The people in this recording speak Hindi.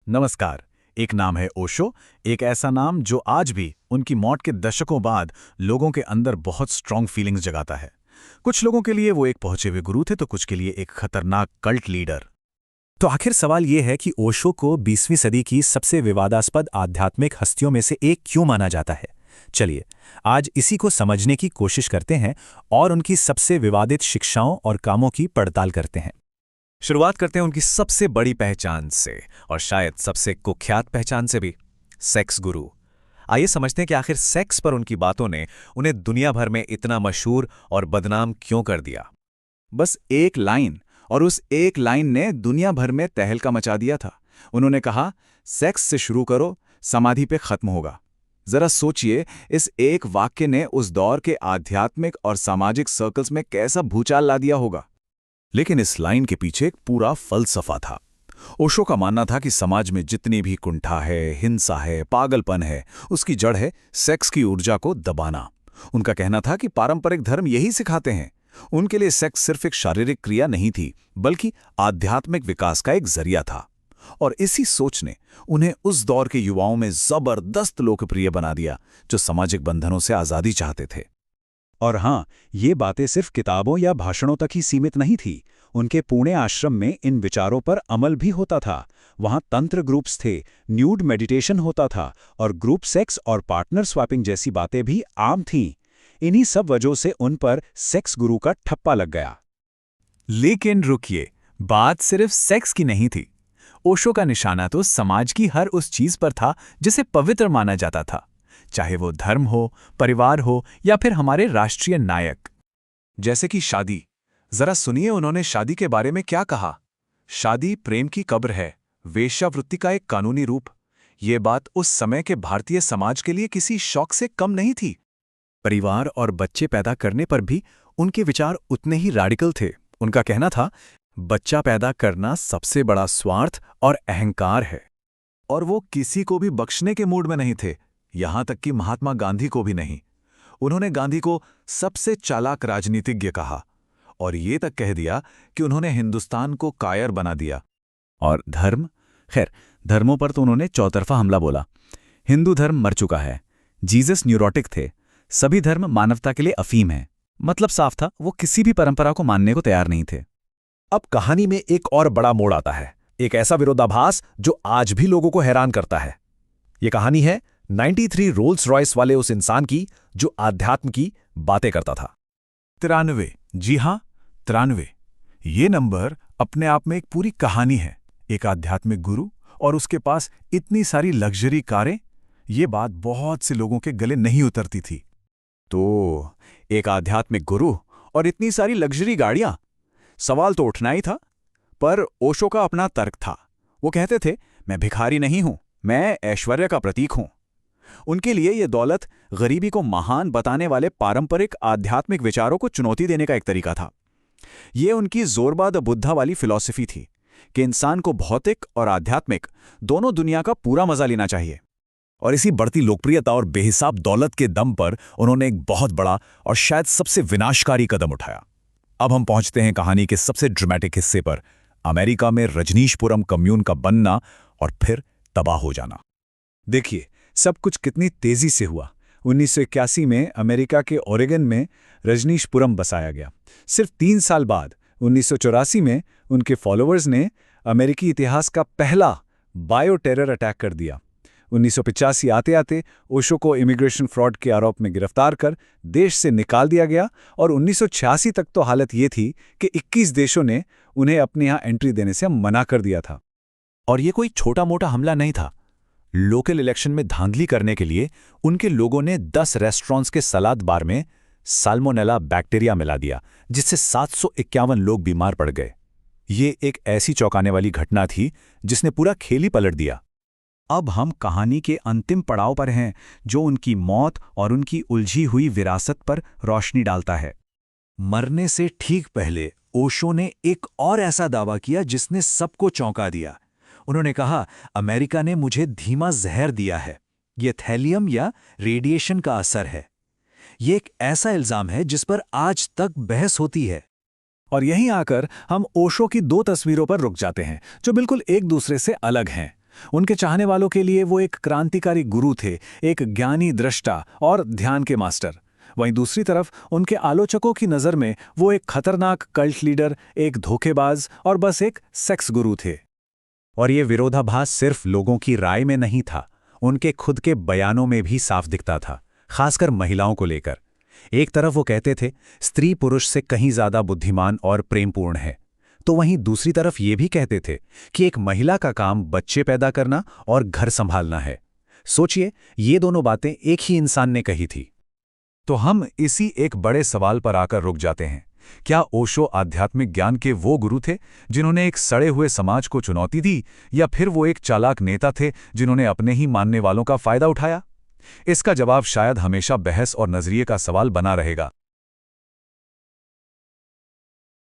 नमस्कार। एक नाम है ओशो, एक ऐसा नाम जो आज भी उनकी मौत के दशकों बाद लोगों के अंदर बहुत स्ट्रॉन्ग फीलिंग्स जगाता है। कुछ लोगों के लिए वो एक पहुंचे हुए गुरु थे तो कुछ के लिए एक खतरनाक कल्ट लीडर। तो आखिर सवाल ये है कि ओशो को 20वीं सदी की सबसे विवादास्पद आध्यात्मिक हस्तियों में से एक क्यों माना जाता है। चलिए आज इसी को समझने की कोशिश करते हैं और उनकी सबसे विवादित शिक्षाओं और कामों की पड़ताल करते हैं। शुरुआत करते हैं उनकी सबसे बड़ी पहचान से और शायद सबसे कुख्यात पहचान से भी, सेक्स गुरु। आइए समझते हैं कि आखिर सेक्स पर उनकी बातों ने उन्हें दुनिया भर में इतना मशहूर और बदनाम क्यों कर दिया। बस एक लाइन, और उस एक लाइन ने दुनिया भर में तहलका मचा दिया था। उन्होंने कहा, सेक्स से शुरू करो, समाधि पे खत्म होगा। जरा सोचिए, इस एक वाक्य ने उस दौर के आध्यात्मिक और सामाजिक सर्कल्स में कैसा भूचाल ला दिया होगा। लेकिन इस लाइन के पीछे एक पूरा फलसफा था। ओशो का मानना था कि समाज में जितनी भी कुंठा है, हिंसा है, पागलपन है, उसकी जड़ है सेक्स की ऊर्जा को दबाना। उनका कहना था कि पारंपरिक धर्म यही सिखाते हैं। उनके लिए सेक्स सिर्फ एक शारीरिक क्रिया नहीं थी, बल्कि आध्यात्मिक विकास का एक जरिया था। और इसी सोच ने उन्हें उस दौर के युवाओं में जबरदस्त लोकप्रिय बना दिया, जो सामाजिक बंधनों से आजादी चाहते थे। और हाँ, ये बातें सिर्फ किताबों या भाषणों तक ही सीमित नहीं थी। उनके पुणे आश्रम में इन विचारों पर अमल भी होता था। वहाँ तंत्र ग्रुप्स थे, न्यूड मेडिटेशन होता था और ग्रुप सेक्स और पार्टनर स्वैपिंग जैसी बातें भी आम थीं। इन्हीं सब वजहों से उन पर सेक्स गुरु का ठप्पा लग गया। लेकिन रुकिए, बात सिर्फ सेक्स की नहीं थी। ओशो का निशाना तो समाज की हर उस चीज पर था जिसे पवित्र माना जाता था, चाहे वो धर्म हो, परिवार हो या फिर हमारे राष्ट्रीय नायक। जैसे कि शादी। जरा सुनिए उन्होंने शादी के बारे में क्या कहा। शादी प्रेम की कब्र है, वेश्यावृत्ति का एक कानूनी रूप। ये बात उस समय के भारतीय समाज के लिए किसी शौक से कम नहीं थी। परिवार और बच्चे पैदा करने पर भी उनके विचार उतने ही रैडिकल थे। उनका कहना था, बच्चा पैदा करना सबसे बड़ा स्वार्थ और अहंकार है। और वो किसी को भी बख्शने के मूड में नहीं थे, यहां तक कि महात्मा गांधी को भी नहीं। उन्होंने गांधी को सबसे चालाक राजनीतिज्ञ कहा और ये तक कह दिया कि उन्होंने हिंदुस्तान को कायर बना दिया। और धर्म, खैर धर्मों पर तो उन्होंने चौतरफा हमला बोला। हिंदू धर्म मर चुका है, जीसस न्यूरोटिक थे, सभी धर्म मानवता के लिए अफीम है। मतलब साफ था, वो किसी भी परंपरा को मानने को तैयार नहीं थे। अब कहानी में एक और बड़ा मोड़ आता है, एक ऐसा विरोधाभास जो आज भी लोगों को हैरान करता है। ये कहानी है 93 रोल्स रॉयस वाले उस इंसान की जो आध्यात्म की बातें करता था। 93, जी हां 93। ये नंबर अपने आप में एक पूरी कहानी है। एक आध्यात्मिक गुरु और उसके पास इतनी सारी लग्जरी कारें, ये बात बहुत से लोगों के गले नहीं उतरती थी। तो एक आध्यात्मिक गुरु और इतनी सारी लग्जरी गाड़ियां, सवाल तो उठना ही था। पर ओशो का अपना तर्क था। वो कहते थे, मैं भिखारी नहीं हूं, मैं ऐश्वर्य का प्रतीक हूं। उनके लिए ये दौलत गरीबी को महान बताने वाले पारंपरिक आध्यात्मिक विचारों को चुनौती देने का एक तरीका था। ये उनकी जोरबा द बुद्धा वाली फिलॉसफी थी कि इंसान को भौतिक और आध्यात्मिक दोनों दुनिया का पूरा मजा लेना चाहिए। और इसी बढ़ती लोकप्रियता और बेहिसाब दौलत के दम पर उन्होंने एक बहुत बड़ा और शायद सबसे विनाशकारी कदम उठाया। अब हम पहुंचते हैं कहानी के सबसे ड्रामेटिक हिस्से पर, अमेरिका में रजनीशपुरम कम्यून का बनना और फिर तबाह हो जाना। देखिए सब कुछ कितनी तेजी से हुआ। 1981 में अमेरिका के ओरेगन में रजनीशपुरम बसाया गया। सिर्फ 3 साल बाद 1984 में उनके फॉलोअर्स ने अमेरिकी इतिहास का पहला बायो टेरर अटैक कर दिया। 1985 आते आते ओशो को इमिग्रेशन फ्रॉड के आरोप में गिरफ्तार कर देश से निकाल दिया गया और 1986 तक तो हालत ये थी कि 21 देशों ने उन्हें अपने यहाँ एंट्री देने से मना कर दिया था। और ये कोई छोटा मोटा हमला नहीं था। लोकल इलेक्शन में धांधली करने के लिए उनके लोगों ने 10 रेस्टोरेंट्स के सलाद बार में साल्मोनेला बैक्टीरिया मिला दिया, जिससे 751 लोग बीमार पड़ गए। ये एक ऐसी चौंकाने वाली घटना थी जिसने पूरा खेल ही पलट दिया। अब हम कहानी के अंतिम पड़ाव पर हैं, जो उनकी मौत और उनकी उलझी हुई विरासत पर रोशनी डालता है। मरने से ठीक पहले ओशो ने एक और ऐसा दावा किया जिसने सबको चौंका दिया। उन्होंने कहा, अमेरिका ने मुझे धीमा जहर दिया है। यह थैलियम या रेडिएशन का असर है। यह एक ऐसा इल्जाम है जिस पर आज तक बहस होती है। और यहीं आकर हम ओशो की 2 तस्वीरों पर रुक जाते हैं, जो बिल्कुल एक दूसरे से अलग हैं। उनके चाहने वालों के लिए वो एक क्रांतिकारी गुरु थे, एक ज्ञानी दृष्टा और ध्यान के मास्टर। वहीं दूसरी तरफ उनके आलोचकों की नज़र में वो एक खतरनाक कल्ट लीडर, एक धोखेबाज और बस एक सेक्स गुरु थे। और ये विरोधाभास सिर्फ लोगों की राय में नहीं था, उनके खुद के बयानों में भी साफ दिखता था, खासकर महिलाओं को लेकर। एक तरफ वो कहते थे स्त्री पुरुष से कहीं ज्यादा बुद्धिमान और प्रेमपूर्ण है, तो वहीं दूसरी तरफ ये भी कहते थे कि एक महिला का काम बच्चे पैदा करना और घर संभालना है। सोचिए, ये दोनों बातें एक ही इंसान ने कही थी। तो हम इसी एक बड़े सवाल पर आकर रुक जाते हैं। क्या ओशो आध्यात्मिक ज्ञान के वो गुरु थे जिन्होंने एक सड़े हुए समाज को चुनौती दी, या फिर वो एक चालाक नेता थे जिन्होंने अपने ही मानने वालों का फायदा उठाया? इसका जवाब शायद हमेशा बहस और नजरिए का सवाल बना रहेगा।